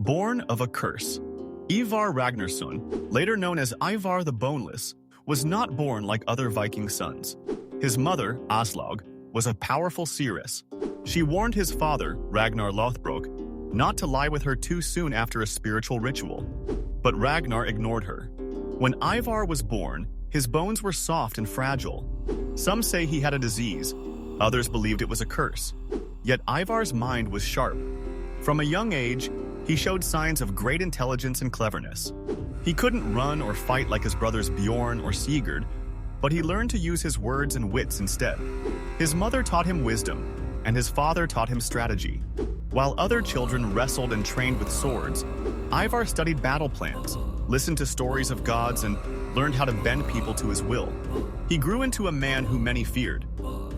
Born of a curse, Ivar Ragnarsson, later known as Ivar the Boneless, was not born like other Viking sons. His mother, Aslaug, was a powerful seeress. She warned his father, Ragnar Lothbrok, not to lie with her too soon after a spiritual ritual. But Ragnar ignored her. When Ivar was born, his bones were soft and fragile. Some say he had a disease, others believed it was a curse. Yet Ivar's mind was sharp. From a young age, he showed signs of great intelligence and cleverness. He couldn't run or fight like his brothers Bjorn or Sigurd, but he learned to use his words and wits instead. His mother taught him wisdom, and his father taught him strategy. While other children wrestled and trained with swords, Ivar studied battle plans, listened to stories of gods, and learned how to bend people to his will. He grew into a man who many feared,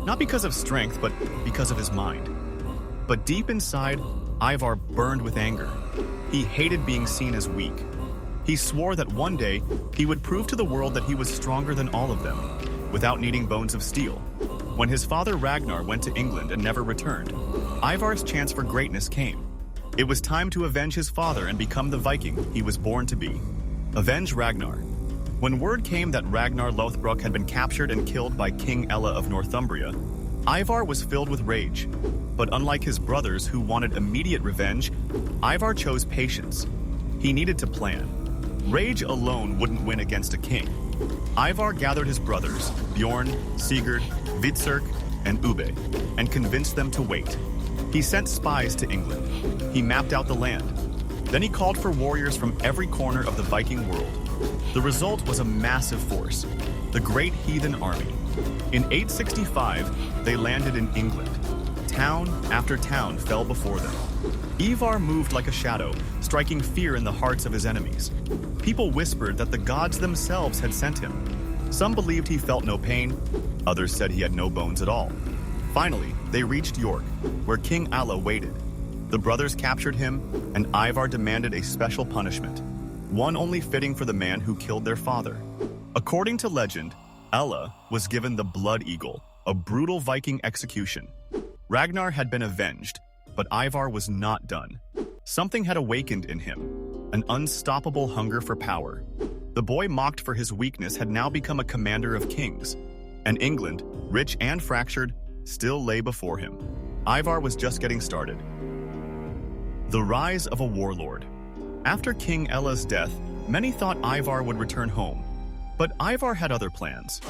not because of strength, but because of his mind. But deep inside, Ivar burned with anger. He hated being seen as weak. He swore that one day he would prove to the world that he was stronger than all of them, without needing bones of steel. When his father Ragnar went to England and never returned, Ivar's chance for greatness came. It was time to avenge his father and become the Viking he was born to be. Avenge Ragnar. When word came that Ragnar Lothbrok had been captured and killed by King Ella of Northumbria, Ivar was filled with rage. But unlike his brothers who wanted immediate revenge, Ivar chose patience. He needed to plan. Rage alone wouldn't win against a king. Ivar gathered his brothers, Bjorn, Sigurd, Vidserk, and Ube, and convinced them to wait. He sent spies to England. He mapped out the land. Then he called for warriors from every corner of the Viking world. The result was a massive force, the Great Heathen Army. In 865, they landed in England. Town after town fell before them. Ivar moved like a shadow, striking fear in the hearts of his enemies. People whispered that the gods themselves had sent him. Some believed he felt no pain, others said he had no bones at all. Finally, they reached York, where King Alla waited. The brothers captured him, and Ivar demanded a special punishment, one only fitting for the man who killed their father. According to legend, Ella was given the Blood Eagle, a brutal Viking execution. Ragnar had been avenged, but Ivar was not done. Something had awakened in him, an unstoppable hunger for power. The boy mocked for his weakness had now become a commander of kings, and England, rich and fractured, still lay before him. Ivar was just getting started. The rise of a warlord. After King Ella's death, many thought Ivar would return home. But Ivar had other plans.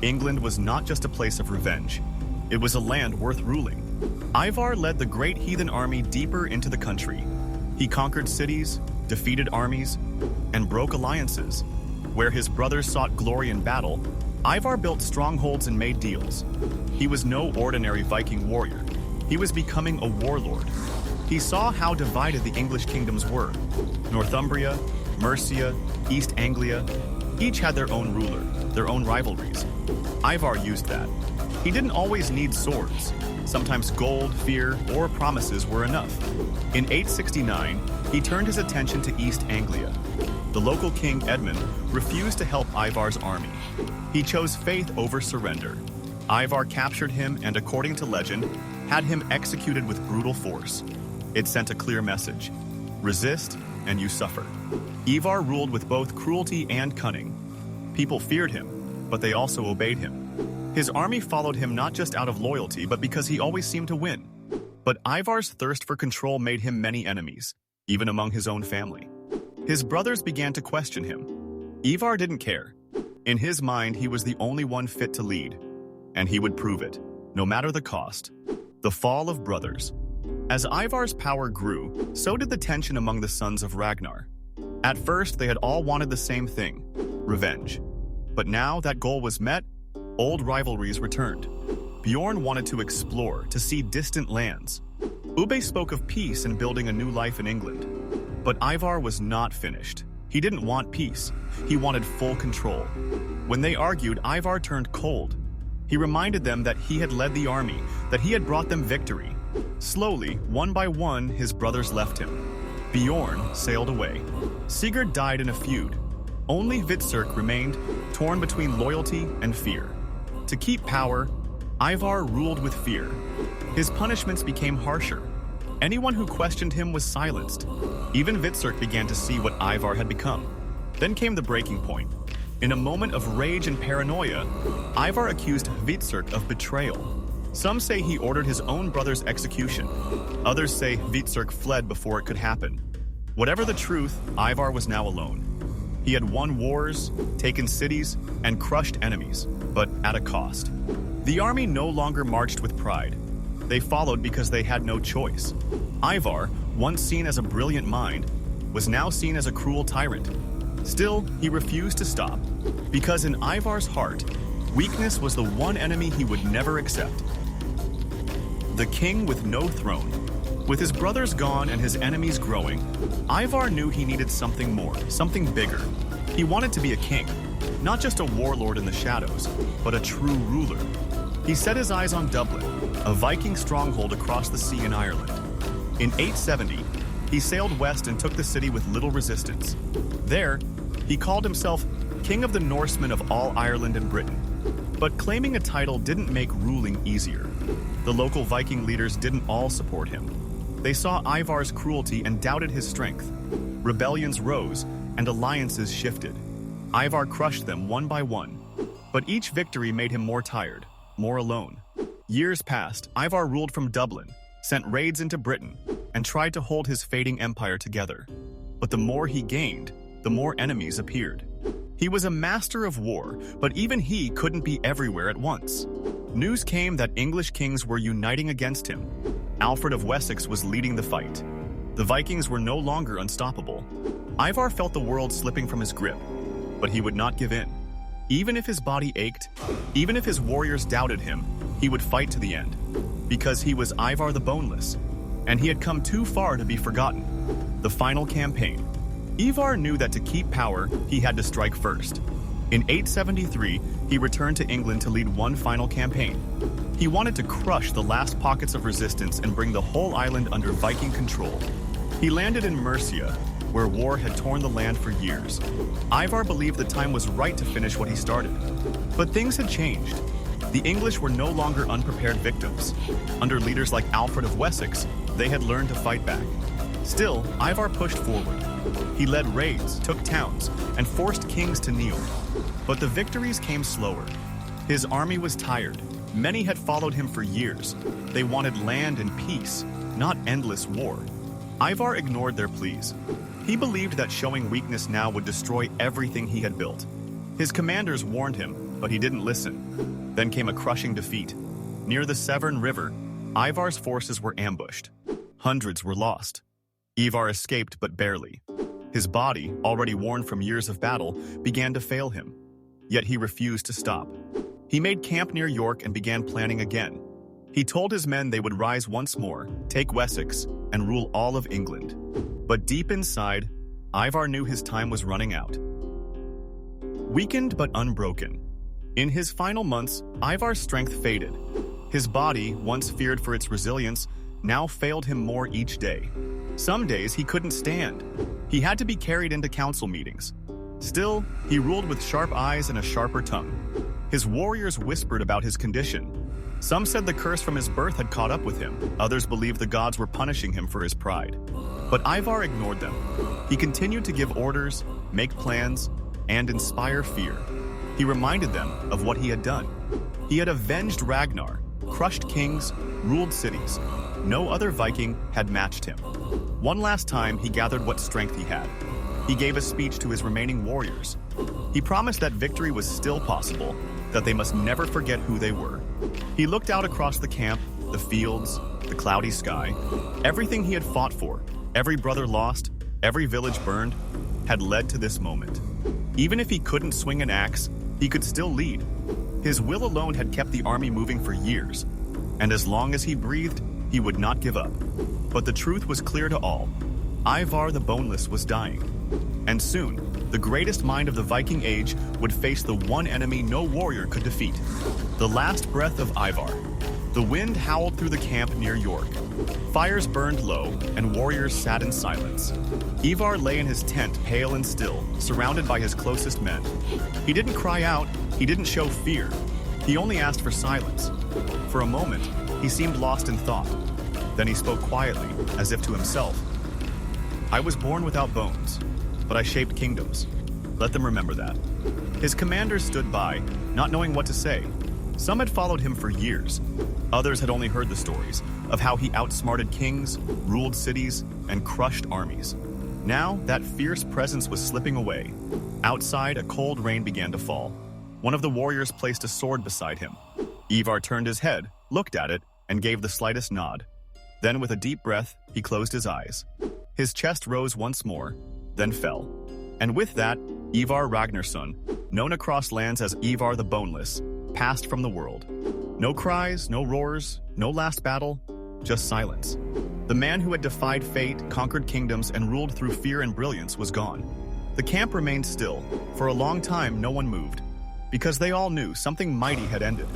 England was not just a place of revenge. It was a land worth ruling. Ivar led the Great Heathen Army deeper into the country. He conquered cities, defeated armies, and broke alliances. Where his brothers sought glory in battle, Ivar built strongholds and made deals. He was no ordinary Viking warrior. He was becoming a warlord. He saw how divided the English kingdoms were. Northumbria, Mercia, East Anglia, each had their own ruler, their own rivalries. Ivar used that. He didn't always need swords. Sometimes gold, fear, or promises were enough. In 869, he turned his attention to East Anglia. The local king Edmund refused to help Ivar's army. He chose faith over surrender. Ivar captured him and, according to legend, had him executed with brutal force. It sent a clear message: resist and you suffer. Ivar ruled with both cruelty and cunning. People feared him, but they also obeyed him. His army followed him not just out of loyalty, but because he always seemed to win. But Ivar's thirst for control made him many enemies, even among his own family. His brothers began to question him. Ivar didn't care. In his mind, he was the only one fit to lead, and he would prove it, no matter the cost. The fall of brothers. As Ivar's power grew, so did the tension among the sons of Ragnar. At first, they had all wanted the same thing: revenge. But now that goal was met, old rivalries returned. Bjorn wanted to explore, to see distant lands. Ube spoke of peace and building a new life in England. But Ivar was not finished. He didn't want peace. He wanted full control. When they argued, Ivar turned cold. He reminded them that he had led the army, that he had brought them victory. Slowly, one by one, his brothers left him. Bjorn sailed away. Sigurd died in a feud. Only Vidserk remained, torn between loyalty and fear. To keep power, Ivar ruled with fear. His punishments became harsher. Anyone who questioned him was silenced. Even Hvitserk began to see what Ivar had become. Then came the breaking point. In a moment of rage and paranoia, Ivar accused Hvitserk of betrayal. Some say he ordered his own brother's execution. Others say Hvitserk fled before it could happen. Whatever the truth, Ivar was now alone. He had won wars, taken cities, and crushed enemies, but at a cost. The army no longer marched with pride. They followed because they had no choice. Ivar, once seen as a brilliant mind, was now seen as a cruel tyrant. Still, he refused to stop, because in Ivar's heart, weakness was the one enemy he would never accept. The king with no throne. With his brothers gone and his enemies growing, Ivar knew he needed something more, something bigger. He wanted to be a king, not just a warlord in the shadows, but a true ruler. He set his eyes on Dublin, a Viking stronghold across the sea in Ireland. In 870, he sailed west and took the city with little resistance. There, he called himself King of the Norsemen of all Ireland and Britain. But claiming a title didn't make ruling easier. The local Viking leaders didn't all support him. They saw Ivar's cruelty and doubted his strength. Rebellions rose and alliances shifted. Ivar crushed them one by one. But each victory made him more tired, more alone. Years passed. Ivar ruled from Dublin, sent raids into Britain, and tried to hold his fading empire together. But the more he gained, the more enemies appeared. He was a master of war, but even he couldn't be everywhere at once. News came that English kings were uniting against him. Alfred of Wessex was leading the fight. The Vikings were no longer unstoppable. Ivar felt the world slipping from his grip, but he would not give in. Even if his body ached, even if his warriors doubted him, he would fight to the end. Because he was Ivar the Boneless, and he had come too far to be forgotten. The final campaign. Ivar knew that to keep power, he had to strike first. In 873, he returned to England to lead one final campaign. He wanted to crush the last pockets of resistance and bring the whole island under Viking control. He landed in Mercia, where war had torn the land for years. Ivar believed the time was right to finish what he started. But things had changed. The English were no longer unprepared victims. Under leaders like Alfred of Wessex, they had learned to fight back. Still, Ivar pushed forward. He led raids, took towns, and forced kings to kneel. But the victories came slower. His army was tired. Many had followed him for years. They wanted land and peace, not endless war. Ivar ignored their pleas. He believed that showing weakness now would destroy everything he had built. His commanders warned him, but he didn't listen. Then came a crushing defeat. Near the Severn River, Ivar's forces were ambushed. Hundreds were lost. Ivar escaped, but barely. His body, already worn from years of battle, began to fail him. Yet he refused to stop. He made camp near York and began planning again. He told his men they would rise once more, take Wessex, and rule all of England. But deep inside, Ivar knew his time was running out. Weakened but unbroken. In his final months, Ivar's strength faded. His body, once feared for its resilience, now failed him more each day. Some days he couldn't stand. He had to be carried into council meetings. Still, he ruled with sharp eyes and a sharper tongue. His warriors whispered about his condition. Some said the curse from his birth had caught up with him. Others believed the gods were punishing him for his pride. But Ivar ignored them. He continued to give orders, make plans, and inspire fear. He reminded them of what he had done. He had avenged Ragnar, crushed kings, ruled cities. No other Viking had matched him. One last time, he gathered what strength he had. He gave a speech to his remaining warriors. He promised that victory was still possible, that they must never forget who they were. He looked out across the camp, the fields, the cloudy sky. Everything he had fought for, every brother lost, every village burned, had led to this moment. Even if he couldn't swing an axe, he could still lead. His will alone had kept the army moving for years, and as long as he breathed, he would not give up. But the truth was clear to all. Ivar the Boneless was dying. And soon, the greatest mind of the Viking age would face the one enemy no warrior could defeat. The last breath of Ivar. The wind howled through the camp near York. Fires burned low, and warriors sat in silence. Ivar lay in his tent, pale and still, surrounded by his closest men. He didn't cry out, he didn't show fear. He only asked for silence. For a moment, he seemed lost in thought. Then he spoke quietly, as if to himself. I was born without bones, but I shaped kingdoms. Let them remember that. His commanders stood by, not knowing what to say. Some had followed him for years. Others had only heard the stories of how he outsmarted kings, ruled cities, and crushed armies. Now, that fierce presence was slipping away. Outside, a cold rain began to fall. One of the warriors placed a sword beside him. Ivar turned his head, looked at it, and gave the slightest nod. Then, with a deep breath, he closed his eyes. His chest rose once more, then fell. And with that, Ivar Ragnarsson, known across lands as Ivar the Boneless, passed from the world. No cries, no roars, no last battle, just silence. The man who had defied fate, conquered kingdoms, and ruled through fear and brilliance was gone. The camp remained still. For a long time, no one moved, because they all knew something mighty had ended.